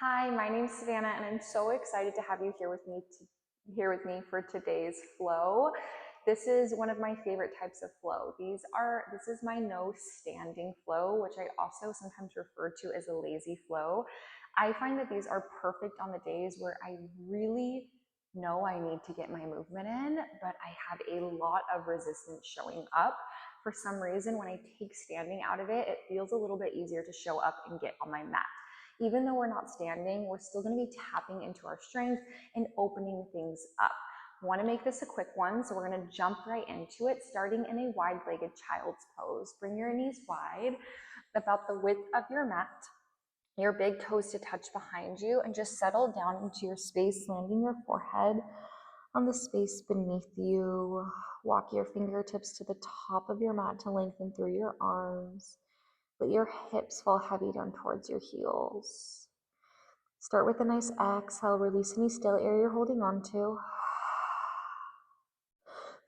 Hi, my name's Savannah, and I'm so excited to have you here with me for today's flow. This is one of my favorite types of flow. This is my no standing flow, which I also sometimes refer to as a lazy flow. I find that these are perfect on the days where I really know I need to get my movement in, but I have a lot of resistance showing up. For some reason, when I take standing out of it, it feels a little bit easier to show up and get on my mat. Even though we're not standing, we're still going to be tapping into our strength and opening things up. I want to make this a quick one, so we're going to jump right into it, starting in a wide-legged child's pose. Bring your knees wide, about the width of your mat, your big toes to touch behind you, and just settle down into your space, landing your forehead on the space beneath you. Walk your fingertips to the top of your mat to lengthen through your arms. Let your hips fall heavy down towards your heels. Start with a nice exhale. Release any still air you're holding on to.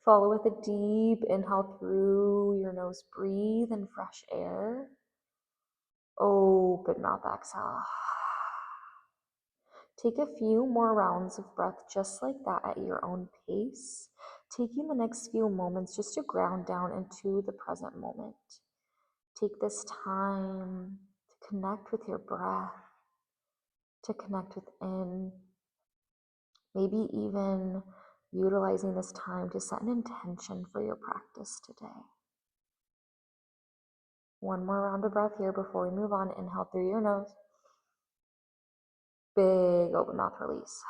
Follow with a deep inhale through your nose. Breathe in fresh air. Open mouth exhale. Take a few more rounds of breath just like that at your own pace, taking the next few moments just to ground down into the present moment. Take this time to connect with your breath, to connect within, maybe even utilizing this time to set an intention for your practice today. One more round of breath here before we move on. Inhale through your nose. Big open mouth release.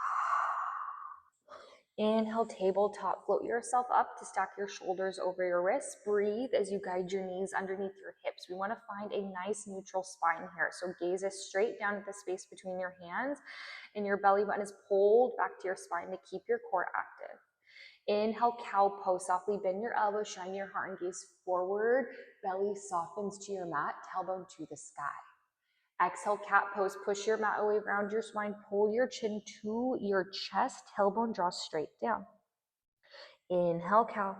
Inhale, tabletop. Float yourself up to stack your shoulders over your wrists. Breathe as you guide your knees underneath your hips. We want to find a nice neutral spine here. So gaze is straight down at the space between your hands, and your belly button is pulled back to your spine to keep your core active. Inhale, cow pose. Softly bend your elbows, shine your heart and gaze forward. Belly softens to your mat, tailbone to the sky. Exhale, cat pose. Push your mat away, round your spine, pull your chin to your chest, tailbone draws straight down. Inhale, cow.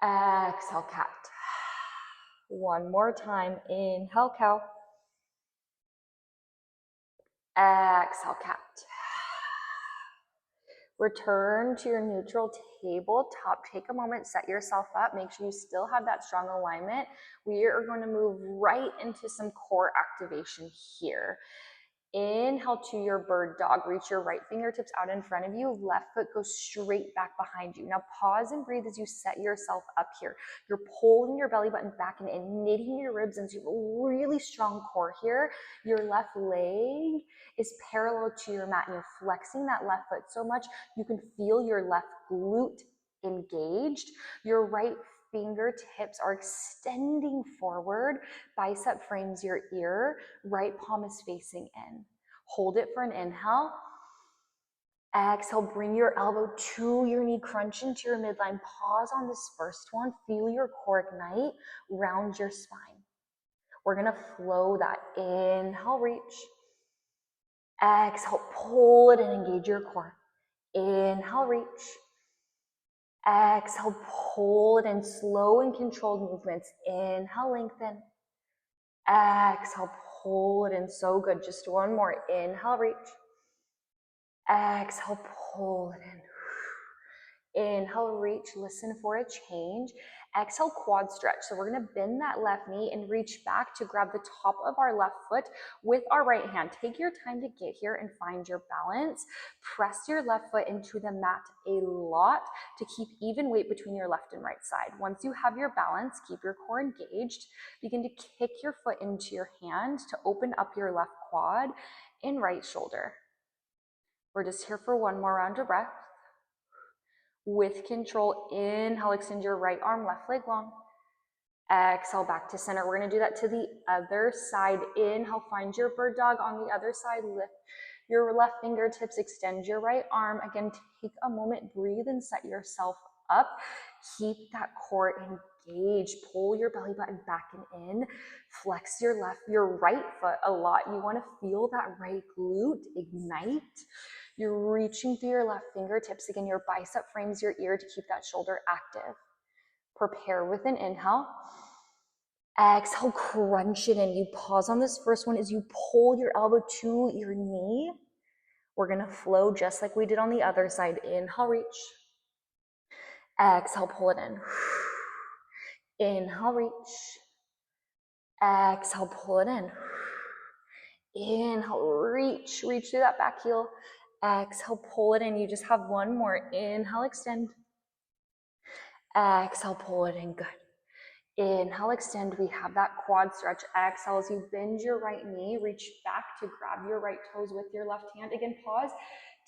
Exhale, cat. One more time. Inhale, cow. Exhale, cat. Return to your neutral tabletop. Take a moment, set yourself up. Make sure you still have that strong alignment. We are going to move right into some core activation here. Inhale to your bird dog. Reach your right fingertips out in front of you. Left foot goes straight back behind you. Now pause and breathe as you set yourself up here. You're pulling your belly button back and knitting your ribs into a really strong core here. Your left leg is parallel to your mat, and you're flexing that left foot so much you can feel your left glute engaged. Your right fingertips are extending forward. Bicep frames your ear. Right palm is facing in. Hold it for an inhale. Exhale, bring your elbow to your knee, crunch into your midline. Pause on this first one. Feel your core ignite. Round your spine. We're going to flow that. Inhale, reach. Exhale, pull it and engage your core. Inhale, reach. Exhale, pull it in. Slow and controlled movements. Inhale, lengthen. Exhale, pull it in. So good. Just one more. Inhale, reach. Exhale, pull it in. Inhale, reach. Listen for a change. Exhale, quad stretch. So we're going to bend that left knee and reach back to grab the top of our left foot with our right hand. Take your time to get here and find your balance. Press your left foot into the mat a lot to keep even weight between your left and right side. Once you have your balance, keep your core engaged. Begin to kick your foot into your hand to open up your left quad and right shoulder. We're just here for one more round of breath. With control, inhale, extend your right arm, left leg long. Exhale, back to center. We're going to do that to the other side. Inhale, find your bird dog. On the other side, lift your left fingertips, extend your right arm. Again, take a moment, breathe and set yourself up. Keep that core engaged. Pull your belly button back and in. Flex your right foot a lot. You want to feel that right glute ignite. You're reaching through your left fingertips. Again, your bicep frames your ear to keep that shoulder active. Prepare with an inhale. Exhale, crunch it in. You pause on this first one as you pull your elbow to your knee. We're gonna flow just like we did on the other side. Inhale, reach. Exhale, pull it in. Inhale, reach. Exhale, pull it in. Inhale, reach through that back heel. Exhale, pull it in. You just have one more. Inhale, extend. Exhale, pull it in. Good. Inhale, extend. We have that quad stretch. Exhale as you bend your right knee, reach back to grab your right toes with your left hand. Again, pause.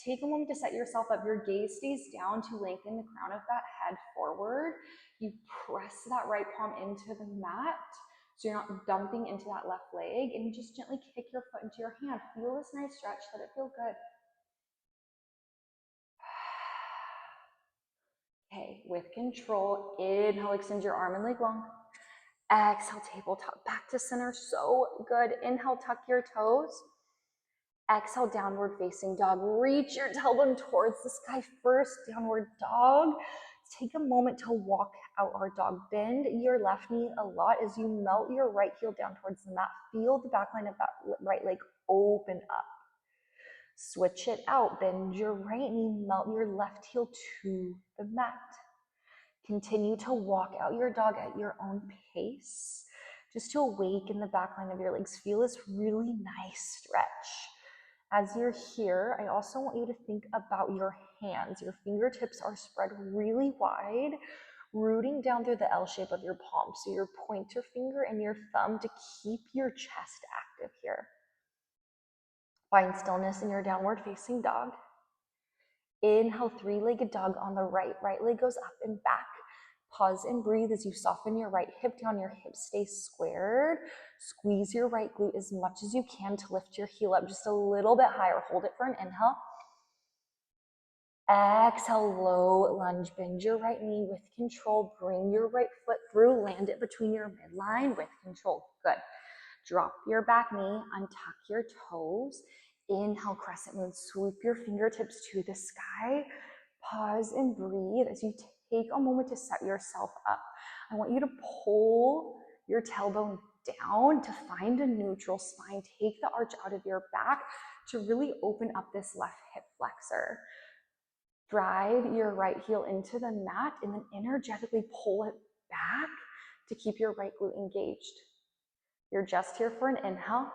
Take a moment to set yourself up. Your gaze stays down to lengthen the crown of that head forward. You press that right palm into the mat so you're not dumping into that left leg, and you just gently kick your foot into your hand. Feel this nice stretch. Let it feel good. Okay, with control, inhale, extend your arm and leg long. Exhale, tabletop back to center. So good. Inhale, tuck your toes. Exhale, downward facing dog. Reach your tailbone towards the sky first. Downward dog. Take a moment to walk out our dog. Bend your left knee a lot as you melt your right heel down towards the mat. Feel the back line of that right leg open up. Switch it out. Bend your right knee, melt your left heel to the mat. Continue to walk out your dog at your own pace, just to awaken the back line of your legs. Feel this really nice stretch. As you're here, I also want you to think about your hands. Your fingertips are spread really wide, rooting down through the L shape of your palm. So your pointer finger and your thumb to keep your chest active here. Find stillness in your downward facing dog. Inhale, three-legged dog on the right. Right leg goes up and back. Pause and breathe as you soften your right hip down. Your hips stay squared. Squeeze your right glute as much as you can to lift your heel up just a little bit higher. Hold it for an inhale. Exhale, low lunge. Bend your right knee with control. Bring your right foot through. Land it between your midline with control. Good. Drop your back knee. Untuck your toes. Inhale, crescent moon. Swoop your fingertips to the sky. Pause and breathe as you take a moment to set yourself up. I want you to pull your tailbone down to find a neutral spine. Take the arch out of your back to really open up this left hip flexor. Drive your right heel into the mat and then energetically pull it back to keep your right glute engaged. You're just here for an inhale.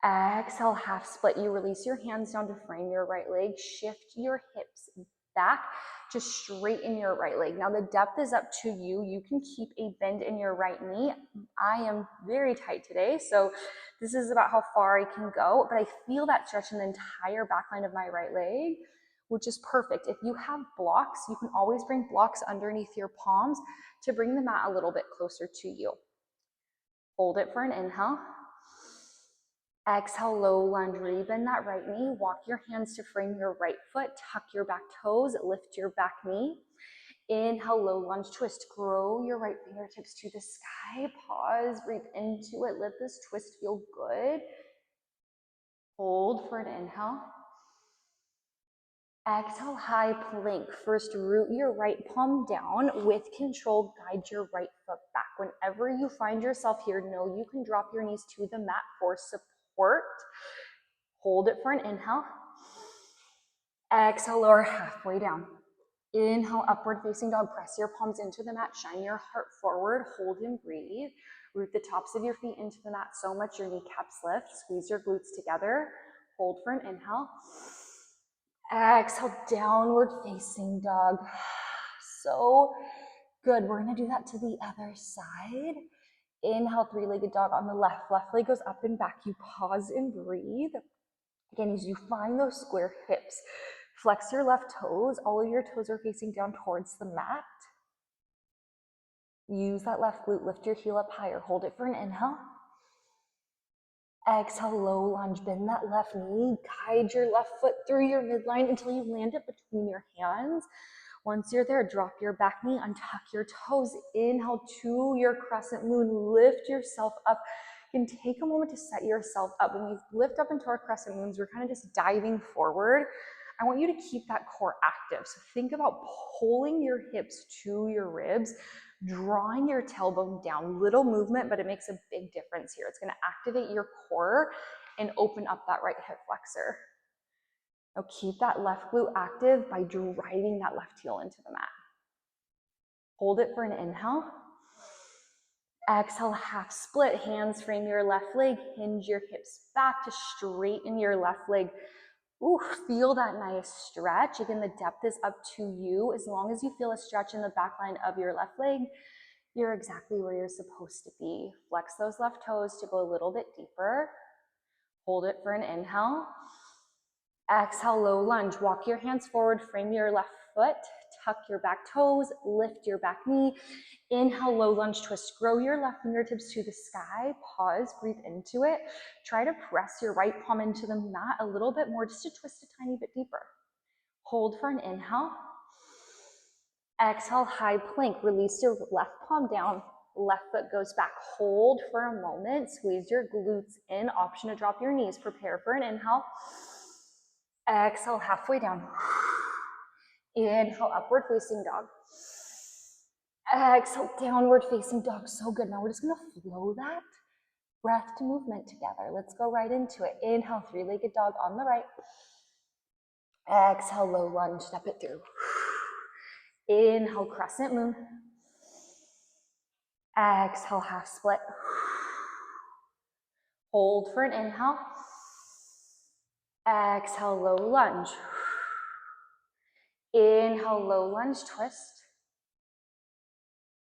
Exhale, half split. You release your hands down to frame your right leg. Shift your hips back to straighten your right leg. Now the depth is up to you. You can keep a bend in your right knee. I am very tight today, so this is about how far I can go, but I feel that stretch in the entire back line of my right leg, which is perfect. If you have blocks, you can always bring blocks underneath your palms to bring the mat a little bit closer to you. Hold it for an inhale. Exhale, low lunge, rebend that right knee. Walk your hands to frame your right foot. Tuck your back toes, lift your back knee. Inhale, low lunge twist. Grow your right fingertips to the sky. Pause, breathe into it. Let this twist feel good. Hold for an inhale. Exhale, high plank. First, root your right palm down. With control, guide your right foot back. Whenever you find yourself here, know you can drop your knees to the mat for support. Hold it for an inhale. Exhale, lower halfway down. Inhale, upward facing dog. Press your palms into the mat. Shine your heart forward. Hold and breathe. Root the tops of your feet into the mat so much your kneecaps lift. Squeeze your glutes together. Hold for an inhale. Exhale, downward facing dog. So good. We're going to do that to the other side. Inhale, three-legged dog on the left. Left leg goes up and back. You pause and breathe. Again, as you find those square hips, flex your left toes. All of your toes are facing down towards the mat. Use that left glute. Lift your heel up higher. Hold it for an inhale. Exhale, low lunge. Bend that left knee. Guide your left foot through your midline until you land it between your hands. Once you're there, drop your back knee, untuck your toes. Inhale to your crescent moon. Lift yourself up. You can take a moment to set yourself up. When we lift up into our crescent moons, we're kind of just diving forward. I want you to keep that core active. So think about pulling your hips to your ribs. drawing your tailbone down. Little movement, but it makes a big difference here. It's going to activate your core and open up that right hip flexor. Now keep that left glute active by driving that left heel into the mat. Hold it for an inhale. Exhale, half split, hands frame your left leg, hinge your hips back to straighten your left leg. Ooh, feel that nice stretch. Again, the depth is up to you. As long as you feel a stretch in the back line of your left leg, you're exactly where you're supposed to be. Flex those left toes to go a little bit deeper. Hold it for an inhale. Exhale, low lunge. Walk your hands forward, frame your left foot, tuck your back toes, lift your back knee. Inhale, low lunge twist. Grow your left fingertips to the sky. Pause, breathe into it. Try to press your right palm into the mat a little bit more just to twist a tiny bit deeper. Hold for an inhale. Exhale, high plank. Release your left palm down. Left foot goes back. Hold for a moment. Squeeze your glutes in. Option to drop your knees. Prepare for an inhale. Exhale, halfway down. Inhale, upward facing dog. Exhale, downward facing dog. So good. Now we're just going to flow that breath to movement together. Let's go right into it. Inhale, three-legged dog on the right. Exhale, low lunge. Step it through. Inhale, crescent moon. Exhale, half split. Hold for an inhale. Exhale, low lunge. Inhale, low lunge twist.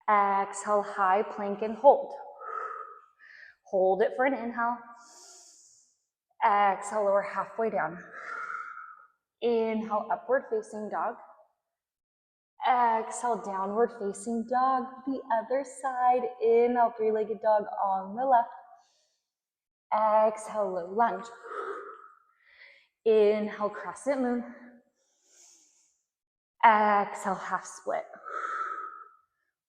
Exhale, high plank and hold. Hold it for an inhale. Exhale, lower halfway down. Inhale, upward facing dog. Exhale, downward facing dog. The other side. Inhale, three-legged dog on the left. Exhale, low lunge. Inhale, crescent moon. Exhale, half split.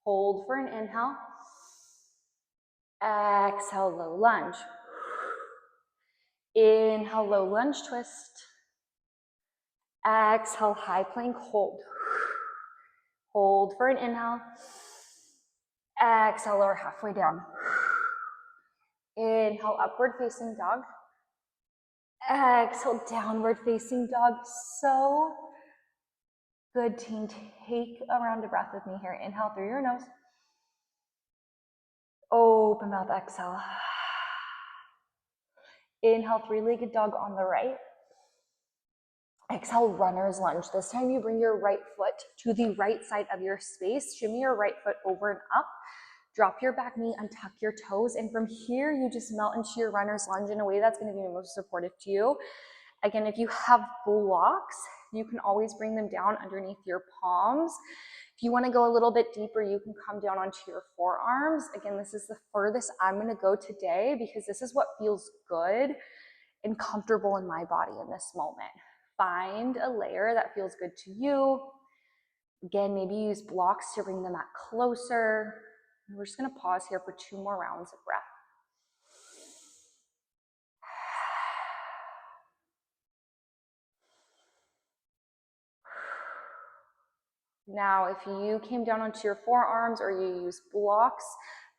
Hold for an inhale. Exhale, low lunge. Inhale, low lunge twist. Exhale, high plank, hold. Hold for an inhale. Exhale, lower halfway down. Inhale, upward facing dog. Exhale, downward facing dog. So good, team. Take a round of breath with me here. Inhale through your nose. Open mouth, exhale. Inhale, three-legged dog on the right. Exhale, runner's lunge. This time you bring your right foot to the right side of your space. Shimmy your right foot over and up. Drop your back knee, untuck your toes. And from here, you just melt into your runner's lunge in a way that's going to be most supportive to you. Again, if you have blocks, you can always bring them down underneath your palms. If you want to go a little bit deeper, you can come down onto your forearms. Again, this is the furthest I'm going to go today because this is what feels good and comfortable in my body in this moment. Find a layer that feels good to you. Again, maybe use blocks to bring the mat closer. We're just going to pause here for 2 more rounds of breath. Now, if you came down onto your forearms or you use blocks,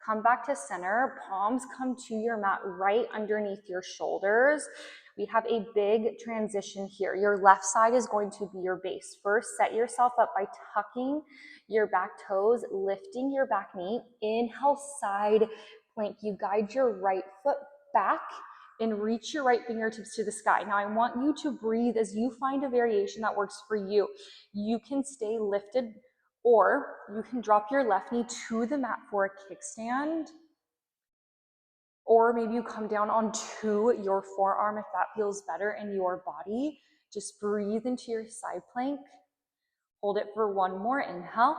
come back to center. Palms come to your mat right underneath your shoulders. We have a big transition here. Your left side is going to be your base. First, set yourself up by tucking your back toes, lifting your back knee. Inhale, side plank. You guide your right foot back and reach your right fingertips to the sky. Now, I want you to breathe as you find a variation that works for you. You can stay lifted, or you can drop your left knee to the mat for a kickstand. Or maybe you come down onto your forearm if that feels better in your body. Just breathe into your side plank. Hold it for 1 more. Inhale.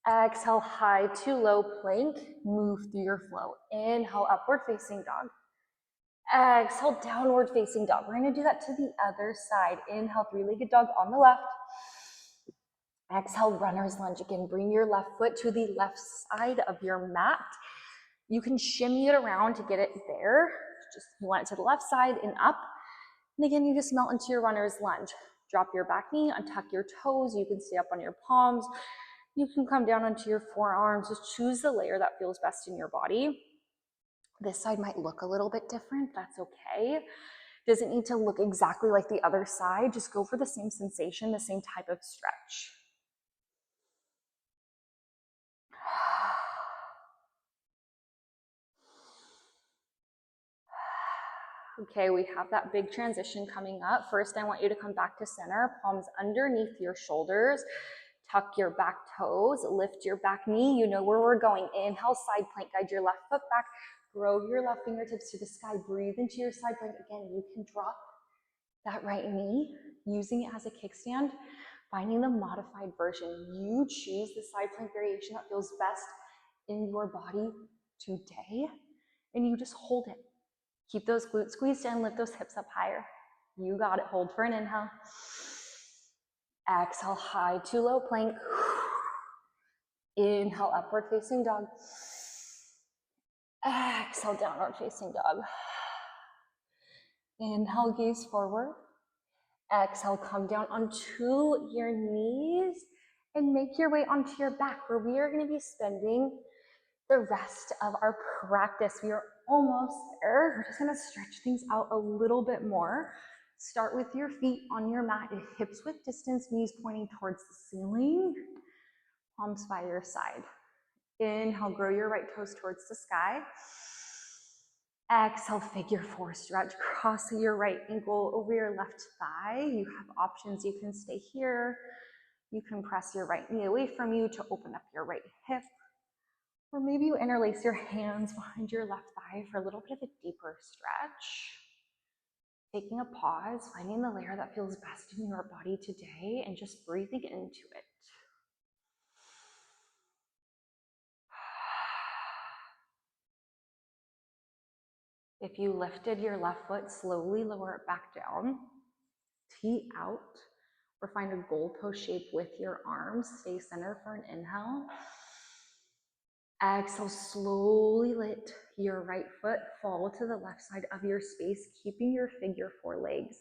Exhale, high to low plank. Move through your flow. Inhale, upward facing dog. Exhale, downward facing dog. We're going to do that to the other side. Inhale, three-legged dog on the left. Exhale, runner's lunge. Again, bring your left foot to the left side of your mat. You can shimmy it around to get it there. Just you want it to the left side and up. And again, you just melt into your runner's lunge. Drop your back knee, untuck your toes. You can stay up on your palms. You can come down onto your forearms. Just choose the layer that feels best in your body. This side might look a little bit different. That's okay. Doesn't need to look exactly like the other side. Just go for the same sensation, the same type of stretch. Okay, we have that big transition coming up. First, I want you to come back to center, palms underneath your shoulders. Tuck your back toes, lift your back knee. You know where we're going. Inhale, side plank, guide your left foot back. Grow your left fingertips to the sky. Breathe into your side plank. Again, you can drop that right knee, using it as a kickstand, finding the modified version. You choose the side plank variation that feels best in your body today, and you just hold it. Keep those glutes squeezed in, lift those hips up higher. You got it. Hold for an inhale. Exhale, high to low plank. Inhale, upward facing dog. Exhale, downward facing dog. Inhale, gaze forward. Exhale, come down onto your knees and make your way onto your back, where we are going to be spending the rest of our practice. We are almost there. We're just going to stretch things out a little bit more. Start with your feet on your mat, hips width distance, knees pointing towards the ceiling, palms by your side. Inhale, grow your right toes towards the sky. Exhale, figure four stretch. Cross your right ankle over your left thigh. You have options. You can stay here. You can press your right knee away from you to open up your right hip. Or maybe you interlace your hands behind your left thigh for a little bit of a deeper stretch. Taking a pause, finding the layer that feels best in your body today, and just breathing into it. If you lifted your left foot, slowly lower it back down. Tee out, or find a goalpost shape with your arms. Stay center for an inhale. Exhale, slowly let your right foot fall to the left side of your space, keeping your figure four legs.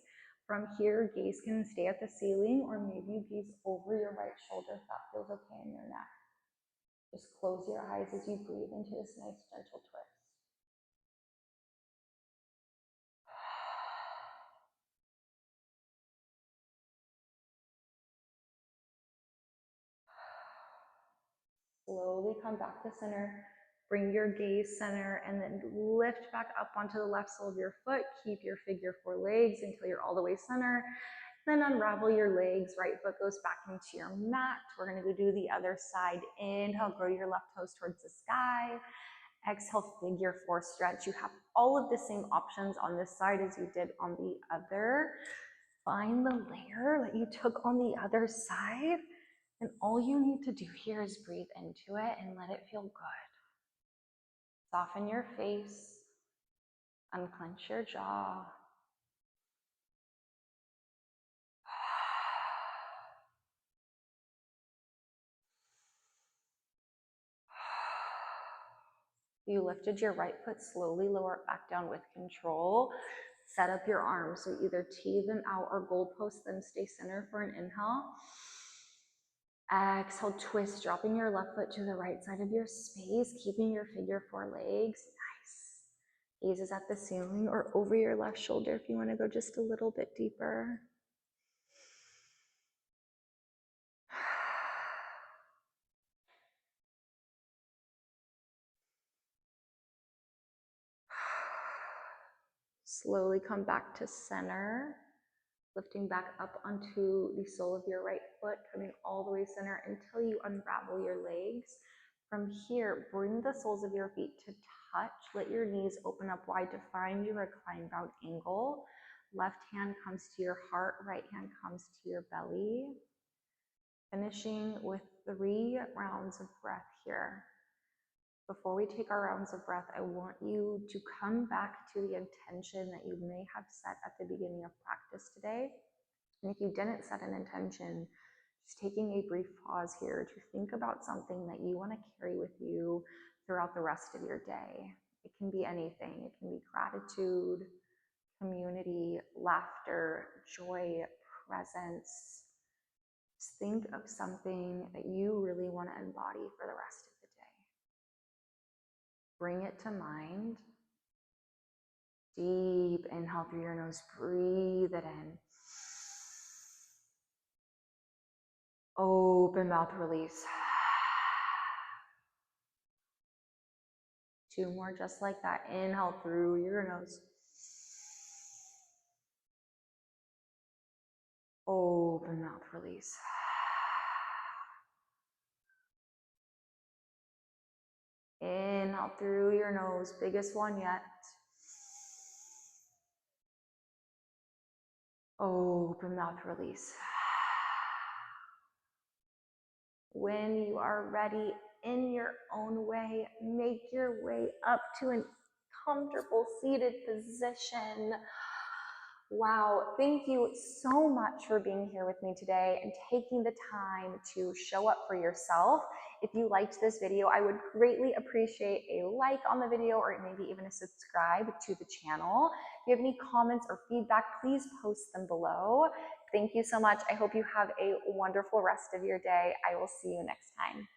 From here, gaze can stay at the ceiling, or maybe you gaze over your right shoulder if that feels okay in your neck. Just close your eyes as you breathe into this nice gentle twist. Slowly come back to center. Bring your gaze center and then lift back up onto the left sole of your foot. Keep your figure four legs until you're all the way center. Then unravel your legs. Right foot goes back into your mat. We're going to go do the other side. Inhale, grow your left toes towards the sky. Exhale, figure four stretch. You have all of the same options on this side as you did on the other. Find the layer that you took on the other side. And all you need to do here is breathe into it and let it feel good. Soften your face, unclench your jaw. You lifted your right foot, slowly lower it back down with control. Set up your arms, so either tee them out or goalpost them. Stay center for an inhale. Exhale, twist, dropping your left foot to the right side of your space, keeping your figure four legs. Nice. Gaze is at the ceiling or over your left shoulder if you want to go just a little bit deeper. Slowly come back to center, lifting back up onto the sole of your right foot, coming all the way center until you unravel your legs. From here, bring the soles of your feet to touch. Let your knees open up wide to find your reclined round angle. Left hand comes to your heart, right hand comes to your belly. Finishing with 3 rounds of breath here. Before we take our rounds of breath, I want you to come back to the intention that you may have set at the beginning of practice today. And if you didn't set an intention, just taking a brief pause here to think about something that you want to carry with you throughout the rest of your day. It can be anything. It can be gratitude, community, laughter, joy, presence, Just think of something that you really want to embody for the rest of the day. Bring it to mind. Deep inhale through your nose, breathe it in. Open mouth, release. 2 more just like that. Inhale through your nose. Open mouth, release. Inhale through your nose, biggest one yet. Open mouth, release. When you are ready, in your own way, make your way up to a comfortable seated position. Wow, thank you so much for being here with me today and taking the time to show up for yourself. If you liked this video, I would greatly appreciate a like on the video or maybe even a subscribe to the channel. If you have any comments or feedback, please post them below. Thank you so much. I hope you have a wonderful rest of your day. I will see you next time.